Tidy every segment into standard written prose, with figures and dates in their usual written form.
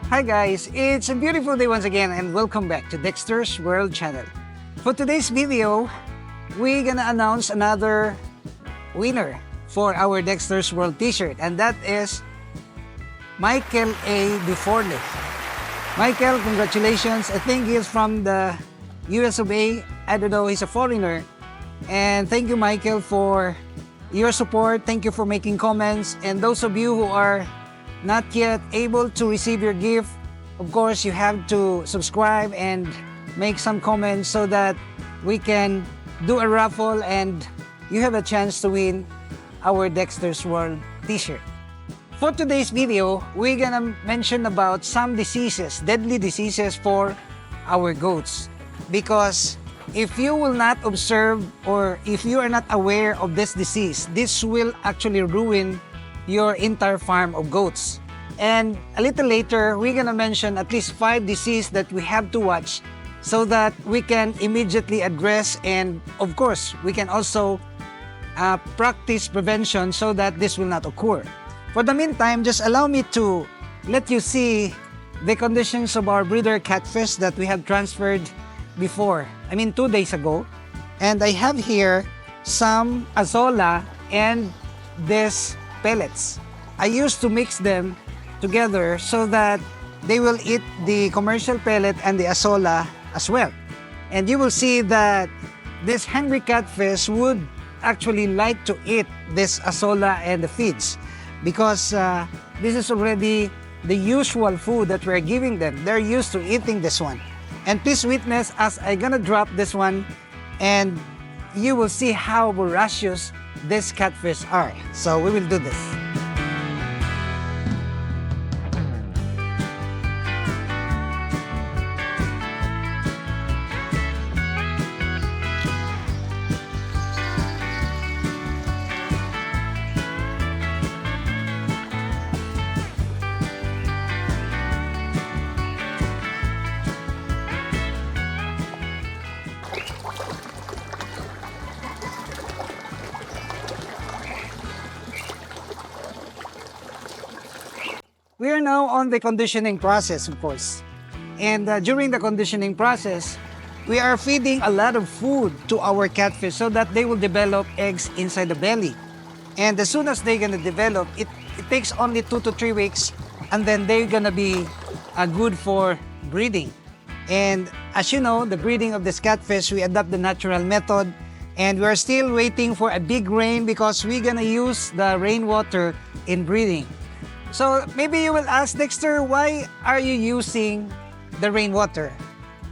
Hi guys, it's a beautiful day once again and welcome back to Dexter's World Channel. For today's video, we're gonna announce another winner for our Dexter's World t-shirt, and that is Michael A. Duforle. Michael, congratulations. I think he's from the US of A. I don't know, he's a foreigner. And thank you, Michael, for your support. Thank you for making comments. And those of you who are not yet able to receive your gift, of course, you have to subscribe and make some comments so that we can do a raffle and you have a chance to win our Dexter's World t-shirt. For today's video, we're gonna mention about some diseases, deadly diseases for our goats. Because if you will not observe or if you are not aware of this disease, this will actually ruin your entire farm of goats. And a little later, we're gonna mention at least 5 diseases that we have to watch so that we can immediately address, and of course, we can also practice prevention so that this will not occur. For the meantime, just allow me to let you see the conditions of our breeder catfish that we have transferred before. 2 days ago. And I have here some azola and these pellets. I used to mix them together so that they will eat the commercial pellet and the azola as well. And you will see that this hungry catfish would actually like to eat this azola and the feeds because this is already the usual food that we're giving them. They're used to eating this one. And please witness as I'm gonna drop this one and you will see how voracious these catfish are. So we will do this. We are now on the conditioning process, of course. And during the conditioning process, we are feeding a lot of food to our catfish so that they will develop eggs inside the belly. And as soon as they're gonna develop, it takes only 2 to 3 weeks, and then they're gonna be good for breeding. And as you know, the breeding of this catfish, we adopt the natural method, and we're still waiting for a big rain because we're gonna use the rainwater in breeding. So maybe you will ask, Dexter, why are you using the rainwater?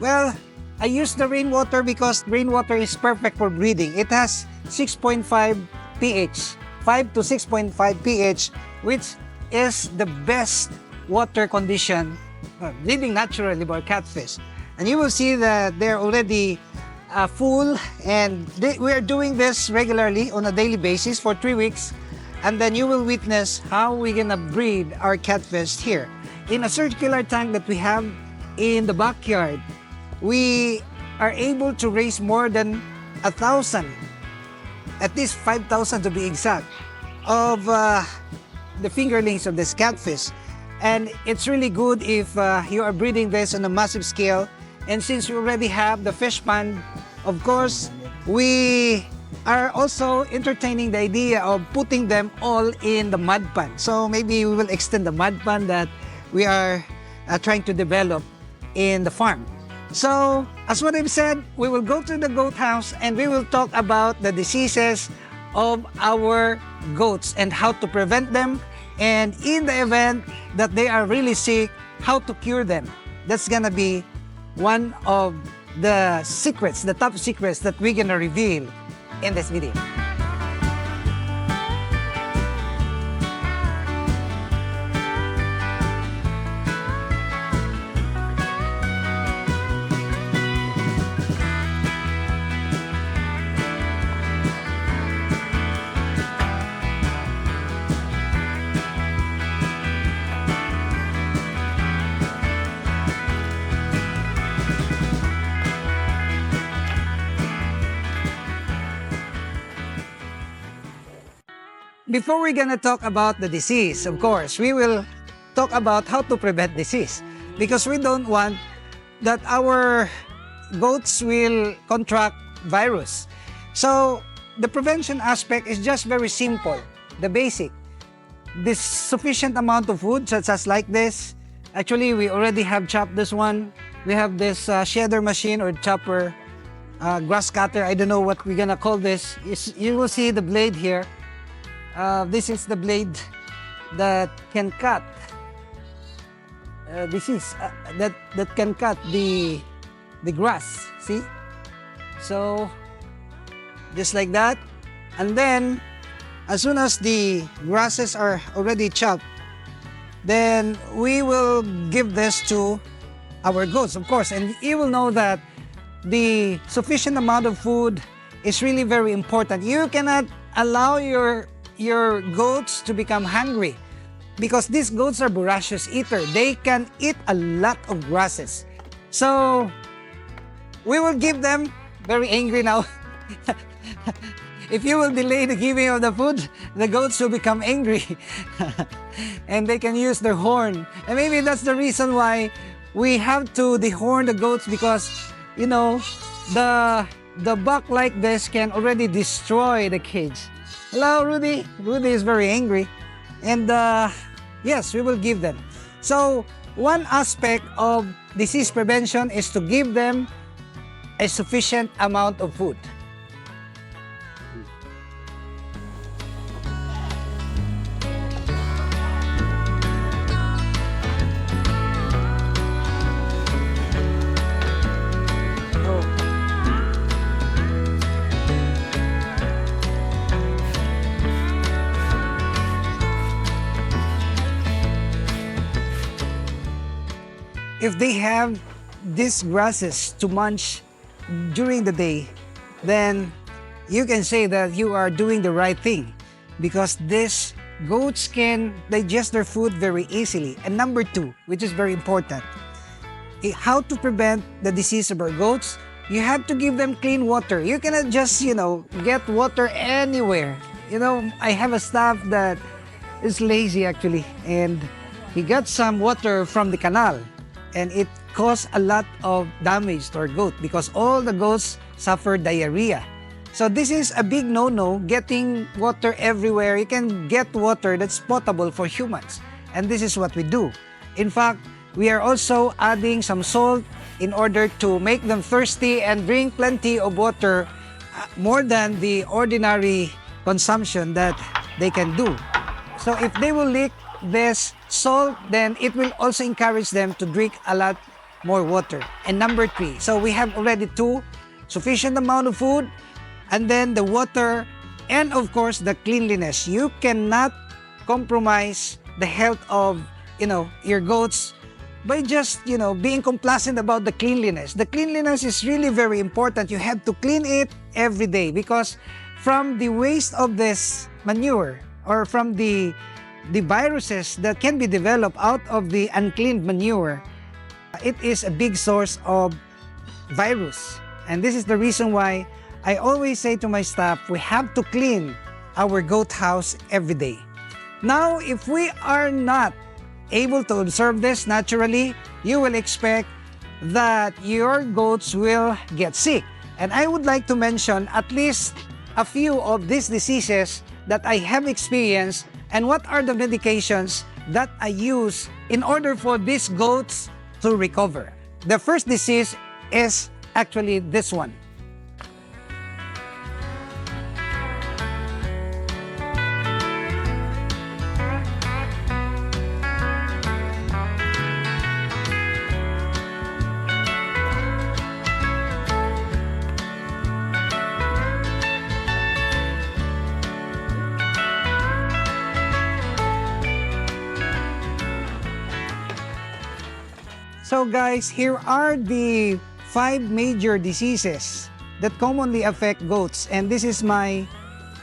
Well, I use the rainwater because rainwater is perfect for breeding. It has 6.5 pH, 5 to 6.5 pH, which is the best water condition breeding naturally for catfish. And you will see that they're already full, and we are doing this regularly on a daily basis for 3 weeks. And then you will witness how we're gonna breed our catfish here. In a circular tank that we have in the backyard, we are able to raise more than 1,000, at least 5,000 to be exact, of the fingerlings of this catfish. And it's really good if you are breeding this on a massive scale. And since we already have the fish pond, of course, we are also entertaining the idea of putting them all in the mud pond. So maybe we will extend the mud pond that we are trying to develop in the farm. So as what I've said, we will go to the goat house and we will talk about the diseases of our goats and how to prevent them, and in the event that they are really sick, how to cure them. That's gonna be one of the secrets, the top secrets that we're gonna reveal in this video. Before we're gonna talk about the disease, of course, we will talk about how to prevent disease, because we don't want that our goats will contract virus. So the prevention aspect is just very simple, the basic. This sufficient amount of food, such as like this. Actually, we already have chopped this one. We have this shedder machine or chopper, grass cutter. I don't know what we're gonna call this. You will see the blade here. This is the blade that can cut. This is that can cut the grass. See? So just like that, and then as soon as the grasses are already chopped, then we will give this to our goats, of course. And you will know that the sufficient amount of food is really very important. You cannot allow your goats to become hungry, because these goats are voracious eater. They can eat a lot of grasses. So we will give them, very angry now. If you will delay the giving of the food, the goats will become angry and they can use their horn. And maybe that's the reason why we have to dehorn the goats, because, you know, the buck like this can already destroy the cage. Hello, Rudy. Rudy is very angry. And yes, we will give them. So one aspect of disease prevention is to give them a sufficient amount of food. If they have these grasses to munch during the day, then you can say that you are doing the right thing, because these goats can digest their food very easily. And number two, which is very important, how to prevent the disease of our goats, you have to give them clean water. You cannot just, get water anywhere. I have a staff that is lazy actually, and he got some water from the canal. And it caused a lot of damage to our goat, because all the goats suffer diarrhea. So this is a big no-no, getting water everywhere. You can get water that's potable for humans. And this is what we do. In fact, we are also adding some salt in order to make them thirsty and drink plenty of water, more than the ordinary consumption that they can do. So if they will lick this salt, then it will also encourage them to drink a lot more water. And number three, so we have already two, sufficient amount of food, and then the water, and of course the cleanliness. You cannot compromise the health of your goats by just being complacent about the cleanliness. The cleanliness is really very important. You have to clean it every day, because from the waste of this manure, or from the viruses that can be developed out of the uncleaned manure, it is a big source of virus. And this is the reason why I always say to my staff, we have to clean our goat house every day. Now, if we are not able to observe this naturally, you will expect that your goats will get sick. And I would like to mention at least a few of these diseases that I have experienced, and what are the medications that I use in order for these goats to recover. The first disease is actually this one. So guys, here are the 5 major diseases that commonly affect goats, and this is my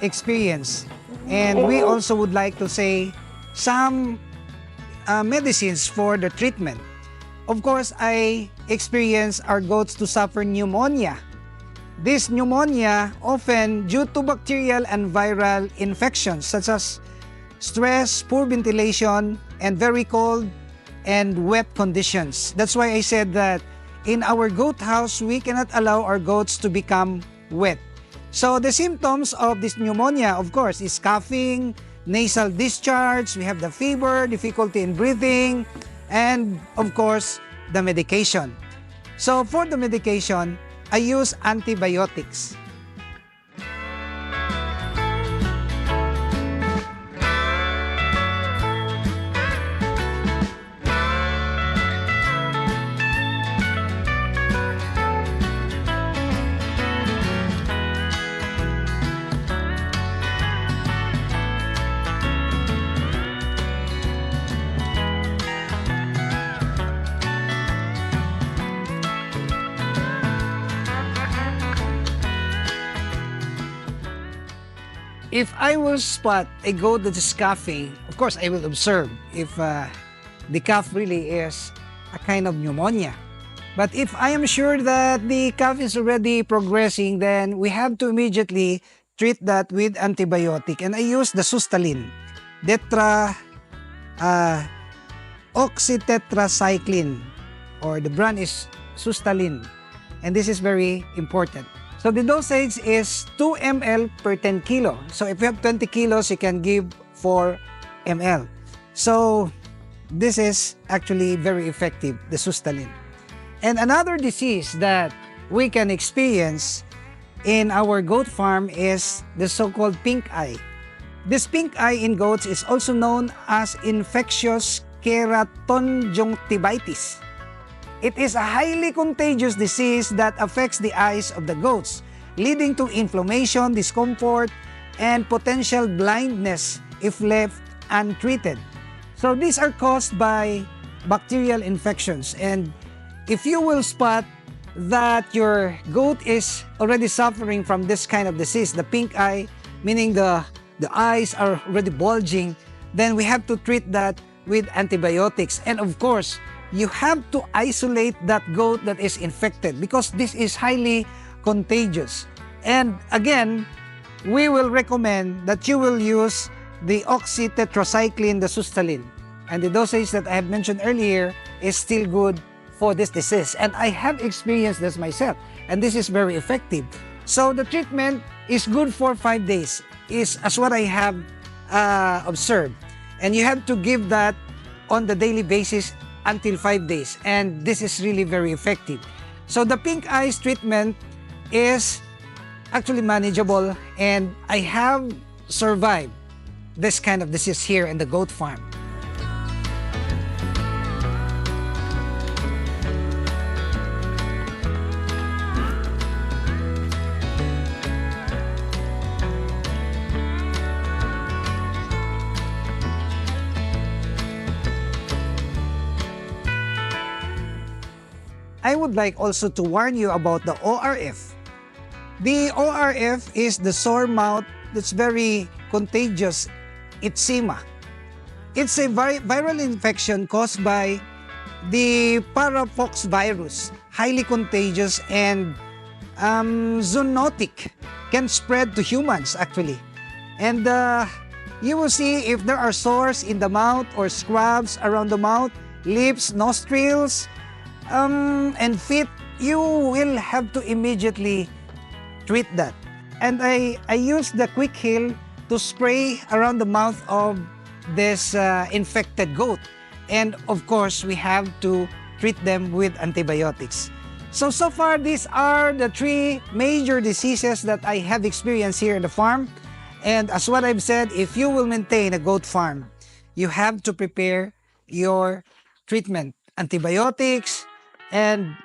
experience. And we also would like to say some medicines for the treatment. Of course, I experience our goats to suffer pneumonia. This pneumonia often due to bacterial and viral infections such as stress, poor ventilation, and very cold and wet conditions. That's why I said that in our goat house, we cannot allow our goats to become wet. So the symptoms of this pneumonia, of course, is coughing, nasal discharge, we have the fever, difficulty in breathing, and of course, the medication. So for the medication, I use antibiotics. If I will spot a goat that is coughing, of course I will observe if the cough really is a kind of pneumonia. But if I am sure that the cough is already progressing, then we have to immediately treat that with antibiotic. And I use the Sustalin, oxytetracycline, or the brand is Sustalin. And this is very important. So the dosage is 2 ml per 10 kilo. So if you have 20 kilos, you can give 4 ml. So this is actually very effective, the Sustalin. And another disease that we can experience in our goat farm is the so-called pink eye. This pink eye in goats is also known as infectious keratonconjunctivitis. It is a highly contagious disease that affects the eyes of the goats, leading to inflammation, discomfort, and potential blindness if left untreated. So these are caused by bacterial infections. And if you will spot that your goat is already suffering from this kind of disease, the pink eye, meaning the eyes are already bulging, then we have to treat that with antibiotics. And of course, you have to isolate that goat that is infected because this is highly contagious. And again, we will recommend that you will use the oxytetracycline, the Sustalin. And the dosage that I have mentioned earlier is still good for this disease. And I have experienced this myself, and this is very effective. So the treatment is good for 5 days, is as what I have observed. And you have to give that on the daily basis until 5 days. And this is really very effective. So the pink eyes treatment is actually manageable, and I have survived this kind of disease here in the goat farm. I would like also to warn you about the ORF. The ORF is the sore mouth that's very contagious, eczema. It's a viral infection caused by the parapox virus, highly contagious and zoonotic, can spread to humans actually. And you will see if there are sores in the mouth or scrubs around the mouth, lips, nostrils, and feet, you will have to immediately treat that. And I use the Quick Heal to spray around the mouth of this infected goat. And of course, we have to treat them with antibiotics. So far, these are the 3 major diseases that I have experienced here in the farm. And as what I've said, if you will maintain a goat farm, you have to prepare your treatment, antibiotics, and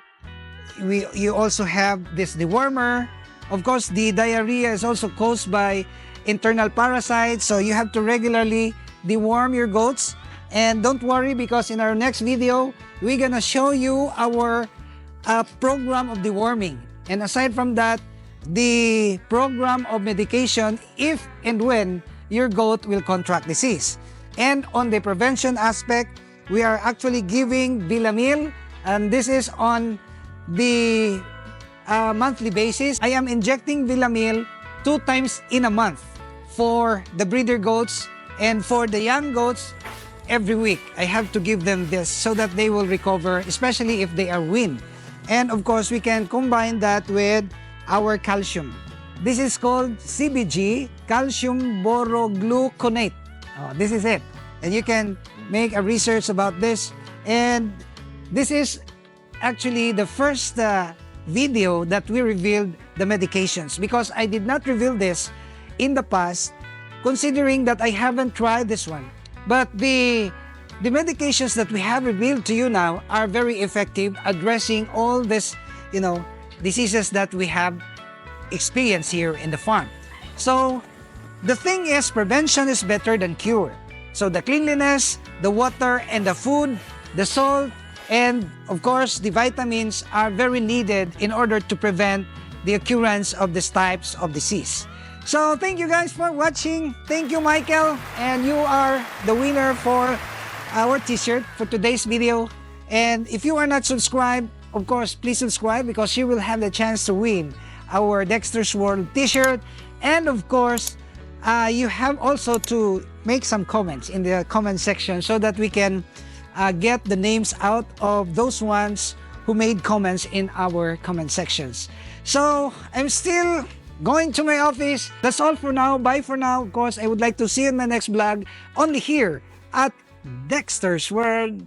you also have this dewormer. Of course, the diarrhea is also caused by internal parasites, so you have to regularly deworm your goats. And don't worry, because in our next video, we're gonna show you our program of deworming. And aside from that, the program of medication if and when your goat will contract disease. And on the prevention aspect, we are actually giving Villamil, and this is on the monthly basis. I am injecting Villamil 2 times in a month for the breeder goats And for the young goats, every week I have to give them this so that they will recover, especially if they are weaned. And of course, we can combine that with our calcium. This is called CBG, calcium borogluconate. Oh, this is it. And you can make a research about this. And this is actually the first video that we revealed the medications, because I did not reveal this in the past, considering that I haven't tried this one. But the medications that we have revealed to you now are very effective addressing all this, diseases that we have experienced here in the farm. So the thing is, prevention is better than cure. So the cleanliness, the water, and the food, the salt, and of course the vitamins are very needed in order to prevent the occurrence of these types of disease. So thank you guys for watching. Thank you, Michael, and you are the winner for our t-shirt for today's video. And if you are not subscribed, of course, please subscribe, because you will have the chance to win our Dexter's World t-shirt. And of course, you have also to make some comments in the comment section so that we can get the names out of those ones who made comments in our comment sections. So I'm still going to my office. That's all for now. Bye for now. Of course, I would like to see you in my next vlog, only here at Dexter's World.